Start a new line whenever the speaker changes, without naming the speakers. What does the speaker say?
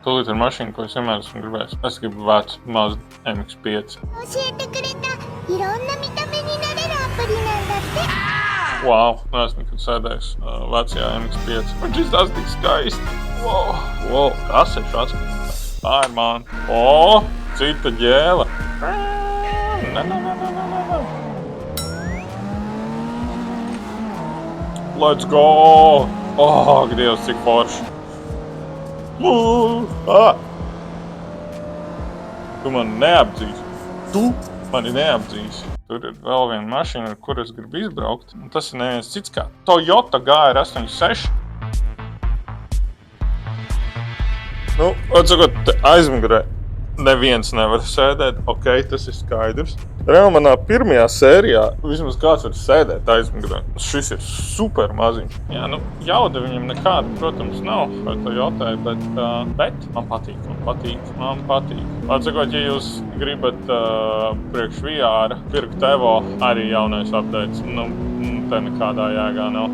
Tūlīt ir mašīna, ko es vienmēr esmu gribējis. Es gribu vecu, mazu MX-5.
教えてくれたいろんな見た目になれるアプリなんだって
Wow, neesmu nekad sēdējis vecajā MX-5. Viņš izstāsta tik skaisti. Wow, kasešu atskatās. Tā ir man. Cita ģēle. Let's go! Dievs, cik forši. Tu mani neapdzīsi. Tu mani neapdzīsi. Tur ir vēl viena mašīna, ar kuru es gribu izbraukt. Un tas ir neviens cits kā Toyota GR86. Atsakot, aizmugurē neviens nevar sēdēt. Ok, tas ir skaidrs. Reāli manā pirmajā sērijā vismaz kāds var sēdēt aizmugurē. Šis ir super maziņš. Jā, jauda viņam nekāda, protams, nav vai Toyotai, bet man patīk. Atsakot, ja jūs gribat priekš VR pirkt Evo, arī jaunais updates, te nekādā jēgā nav.